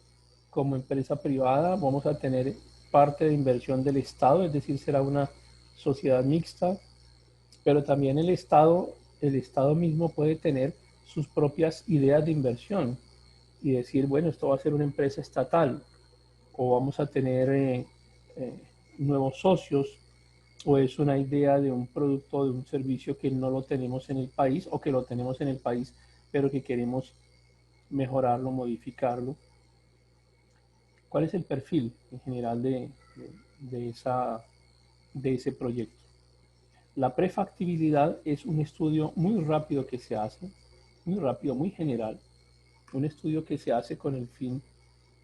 como empresa privada. Vamos a tener parte de inversión del Estado, es decir, será una sociedad mixta, pero también el Estado mismo puede tener sus propias ideas de inversión y decir, bueno, esto va a ser una empresa estatal, o vamos a tener nuevos socios, o es una idea de un producto o de un servicio que no lo tenemos en el país, o que lo tenemos en el país pero que queremos mejorarlo, modificarlo. ¿Cuál es el perfil en general de ese proyecto? La prefactibilidad es un estudio muy rápido que se hace, muy rápido, muy general, un estudio que se hace con el fin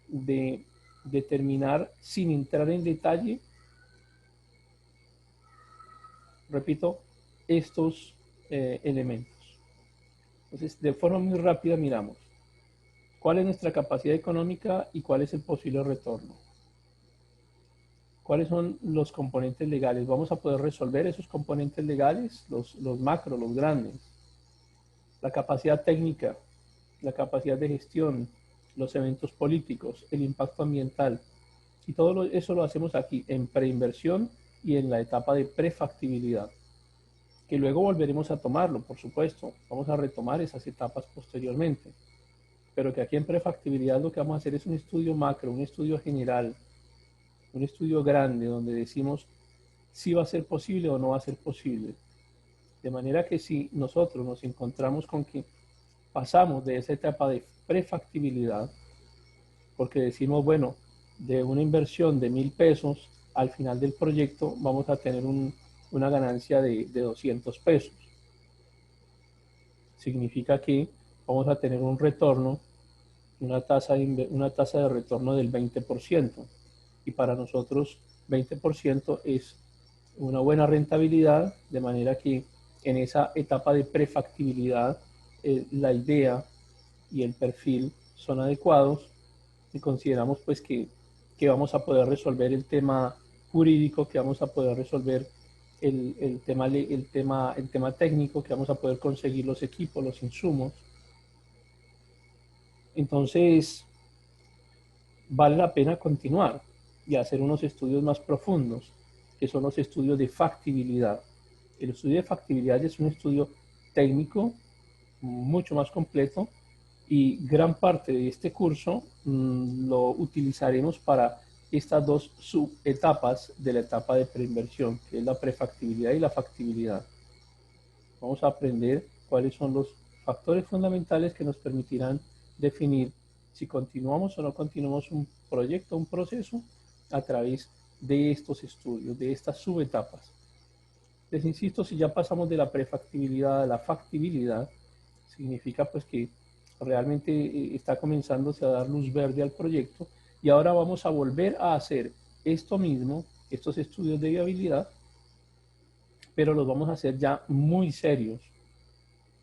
de determinar, sin entrar en detalle, repito, estos elementos. Entonces, de forma muy rápida miramos cuál es nuestra capacidad económica y cuál es el posible retorno. ¿Cuáles son los componentes legales? ¿Vamos a poder resolver esos componentes legales? Los macros, los grandes. La capacidad técnica, la capacidad de gestión, los eventos políticos, el impacto ambiental. Y todo eso lo hacemos aquí en preinversión y en la etapa de prefactibilidad, que luego volveremos a tomarlo, por supuesto. Vamos a retomar esas etapas posteriormente. Pero que aquí en prefactibilidad lo que vamos a hacer es un estudio macro, un estudio general, un estudio grande donde decimos si va a ser posible o no va a ser posible. De manera que si nosotros nos encontramos con que pasamos de esa etapa de prefactibilidad, porque decimos, bueno, de una inversión de 1.000 pesos, al final del proyecto vamos a tener una ganancia de 200 pesos. Significa que vamos a tener un retorno, una tasa de retorno del 20%. Y para nosotros 20% es una buena rentabilidad, de manera que en esa etapa de prefactibilidad la idea y el perfil son adecuados y consideramos pues que vamos a poder resolver el tema jurídico, que vamos a poder resolver el tema técnico, que vamos a poder conseguir los equipos, los insumos. Entonces, vale la pena continuar y hacer unos estudios más profundos, que son los estudios de factibilidad. El estudio de factibilidad es un estudio técnico mucho más completo y gran parte de este curso lo utilizaremos para estas dos subetapas de la etapa de preinversión, que es la prefactibilidad y la factibilidad. Vamos a aprender cuáles son los factores fundamentales que nos permitirán definir si continuamos o no continuamos un proyecto, un proceso a través de estos estudios, de estas subetapas. Les insisto, si ya pasamos de la prefactibilidad a la factibilidad, significa pues que realmente está comenzándose a dar luz verde al proyecto y ahora vamos a volver a hacer esto mismo, estos estudios de viabilidad, pero los vamos a hacer ya muy serios,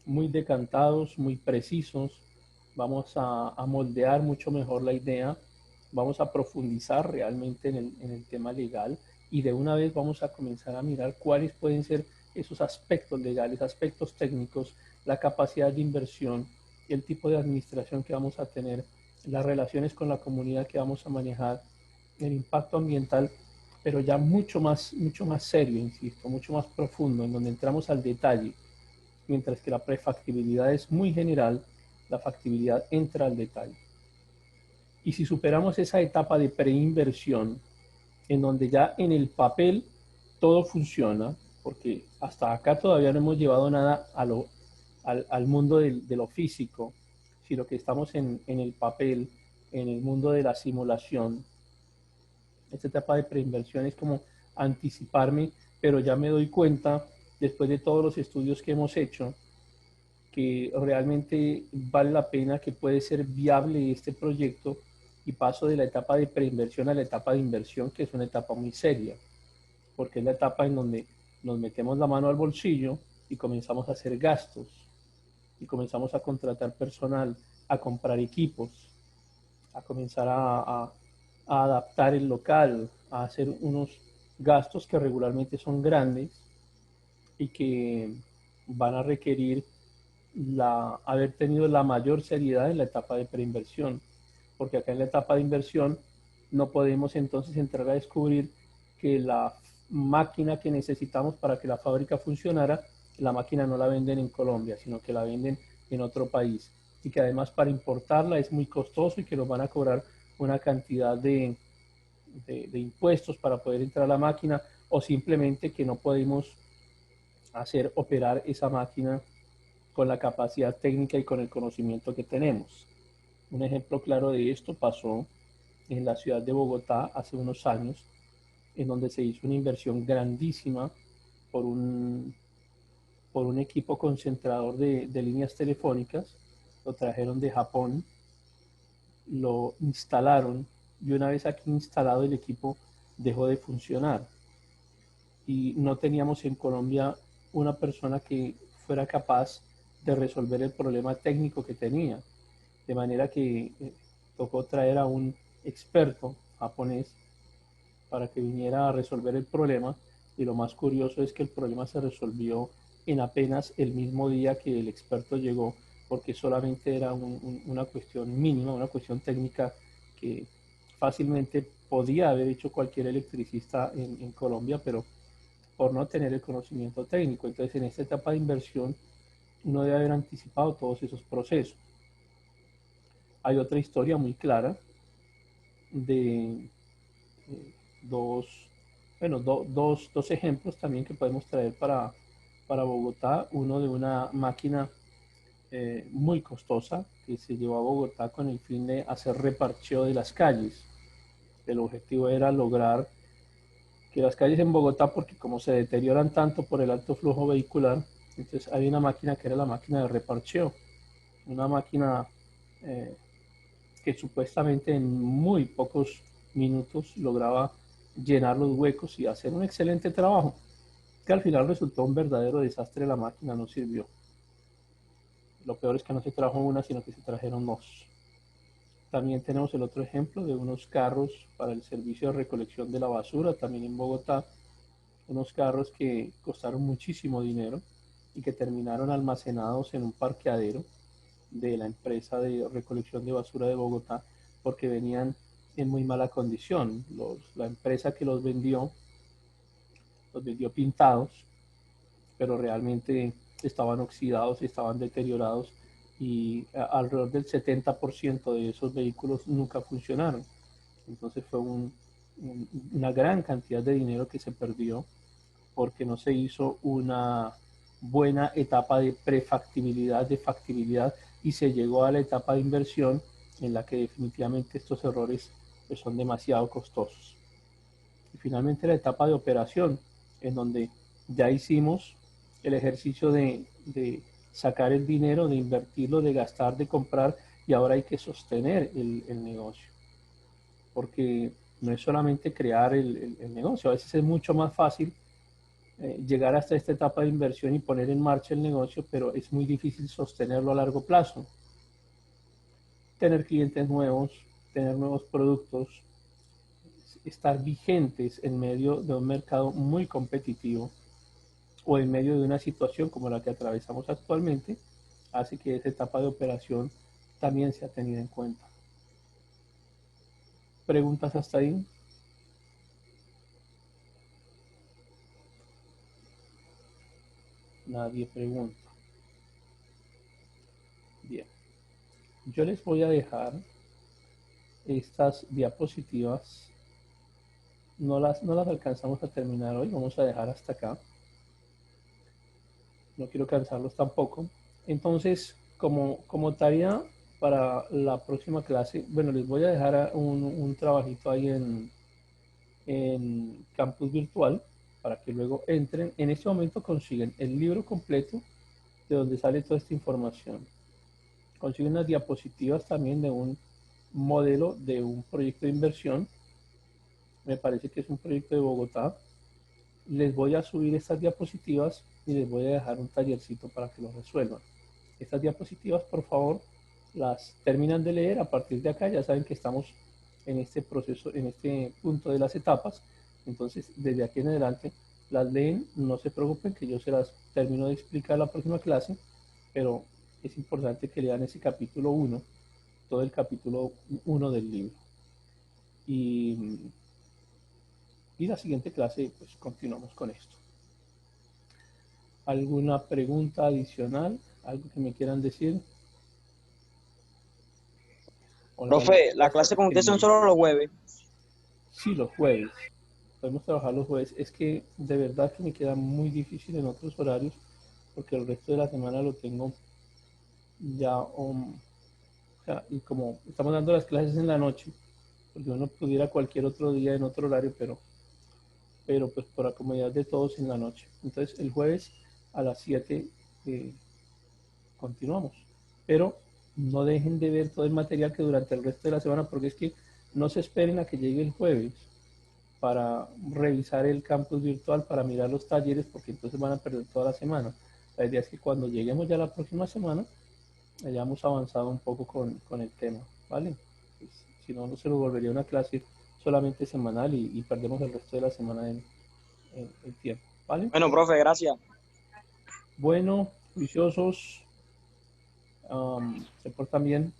muy decantados, muy precisos. Vamos a moldear mucho mejor la idea, vamos a profundizar realmente en el tema legal y de una vez vamos a comenzar a mirar cuáles pueden ser esos aspectos legales, aspectos técnicos, la capacidad de inversión, el tipo de administración que vamos a tener, las relaciones con la comunidad que vamos a manejar, el impacto ambiental, pero ya mucho más serio, insisto, mucho más profundo, en donde entramos al detalle. Mientras que la prefactibilidad es muy general, la factibilidad entra al detalle. Y si superamos esa etapa de preinversión, en donde ya en el papel todo funciona, porque hasta acá todavía no hemos llevado nada al mundo de lo físico, sino que estamos en el papel, en el mundo de la simulación. Esta etapa de preinversión es como anticiparme, pero ya me doy cuenta, después de todos los estudios que hemos hecho, que realmente vale la pena, que puede ser viable este proyecto y paso de la etapa de preinversión a la etapa de inversión, que es una etapa muy seria, porque es la etapa en donde nos metemos la mano al bolsillo y comenzamos a hacer gastos y comenzamos a contratar personal, a comprar equipos, a comenzar a adaptar el local, a hacer unos gastos que regularmente son grandes y que van a requerir haber tenido la mayor seriedad en la etapa de preinversión, porque acá en la etapa de inversión no podemos entonces entrar a descubrir que la máquina que necesitamos para que la fábrica funcionara, la máquina no la venden en Colombia, sino que la venden en otro país y que además para importarla es muy costoso y que nos van a cobrar una cantidad de impuestos para poder entrar a la máquina o simplemente que no podemos hacer operar esa máquina con la capacidad técnica y con el conocimiento que tenemos. Un ejemplo claro de esto pasó en la ciudad de Bogotá hace unos años, en donde se hizo una inversión grandísima por un equipo concentrador de líneas telefónicas. Lo trajeron de Japón, lo instalaron y una vez aquí instalado el equipo dejó de funcionar. Y no teníamos en Colombia una persona que fuera capaz de resolver el problema técnico que tenía. De manera que tocó traer a un experto japonés para que viniera a resolver el problema. Y lo más curioso es que el problema se resolvió en apenas el mismo día que el experto llegó, porque solamente era una cuestión mínima, una cuestión técnica que fácilmente podía haber hecho cualquier electricista en Colombia, pero por no tener el conocimiento técnico. Entonces, en esta etapa de inversión, uno debe haber anticipado todos esos procesos. Hay otra historia muy clara de dos, bueno, dos ejemplos también que podemos traer para Bogotá. Uno de una máquina muy costosa que se llevó a Bogotá con el fin de hacer reparcheo de las calles. El objetivo era lograr que las calles en Bogotá, porque como se deterioran tanto por el alto flujo vehicular, entonces hay una máquina que era la máquina de reparcheo, una máquina que supuestamente en muy pocos minutos lograba llenar los huecos y hacer un excelente trabajo, que al final resultó un verdadero desastre. La máquina no sirvió. Lo peor es que no se trajo una, sino que se trajeron dos. También tenemos el otro ejemplo de unos carros para el servicio de recolección de la basura, también en Bogotá, unos carros que costaron muchísimo dinero y que terminaron almacenados en un parqueadero de la empresa de recolección de basura de Bogotá, porque venían en muy mala condición. La empresa que los vendió pintados, pero realmente estaban oxidados y estaban deteriorados, y alrededor del 70% de esos vehículos nunca funcionaron. Entonces fue una gran cantidad de dinero que se perdió porque no se hizo una buena etapa de prefactibilidad, de factibilidad, y se llegó a la etapa de inversión en la que definitivamente estos errores pues, son demasiado costosos. Y finalmente la etapa de operación, en donde ya hicimos el ejercicio de sacar el dinero, de invertirlo, de gastar, de comprar, y ahora hay que sostener el negocio. Porque no es solamente crear el negocio, a veces es mucho más fácil llegar hasta esta etapa de inversión y poner en marcha el negocio, pero es muy difícil sostenerlo a largo plazo. Tener clientes nuevos, tener nuevos productos, estar vigentes en medio de un mercado muy competitivo o en medio de una situación como la que atravesamos actualmente, hace que esa etapa de operación también sea tenida en cuenta. ¿Preguntas hasta ahí? Nadie pregunta. Bien. Yo les voy a dejar estas diapositivas. No las alcanzamos a terminar hoy. Vamos a dejar hasta acá. No quiero cansarlos tampoco. Entonces, como tarea para la próxima clase, bueno, les voy a dejar un trabajito ahí en Campus Virtual para que luego entren. En este momento consiguen el libro completo de donde sale toda esta información. Consiguen unas diapositivas también de un modelo de un proyecto de inversión. Me parece que es un proyecto de Bogotá. Les voy a subir estas diapositivas y les voy a dejar un tallercito para que lo resuelvan. Estas diapositivas, por favor, las terminan de leer. A partir de acá ya saben que estamos en este proceso, en este punto de las etapas. Entonces, desde aquí en adelante, las leen, no se preocupen que yo se las termino de explicar la próxima clase, pero es importante que lean ese capítulo 1, todo el capítulo 1 del libro. Y la siguiente clase, pues continuamos con esto. ¿Alguna pregunta adicional? ¿Algo que me quieran decir? Profe, ¿la clase con ustedes son solo los jueves? Sí, los jueves. Podemos trabajar los jueves. Es que de verdad que me queda muy difícil en otros horarios porque el resto de la semana lo tengo ya, o sea, y como estamos dando las clases en la noche, porque uno pudiera cualquier otro día en otro horario, pero pues por la comodidad de todos en la noche. Entonces el jueves a las 7 continuamos. Pero no dejen de ver todo el material que durante el resto de la semana, porque es que no se esperen a que llegue el jueves para revisar el campus virtual, para mirar los talleres, porque entonces van a perder toda la semana. La idea es que cuando lleguemos ya la próxima semana, hayamos avanzado un poco con el tema, ¿vale? Pues, si no, no se nos volvería una clase solamente semanal y perdemos el resto de la semana en tiempo, ¿vale? Bueno, profe, gracias. Bueno, juiciosos, se portan bien.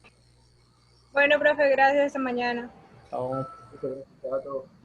Bueno, profe, gracias. Hasta mañana. Chao. Muchas gracias a todos.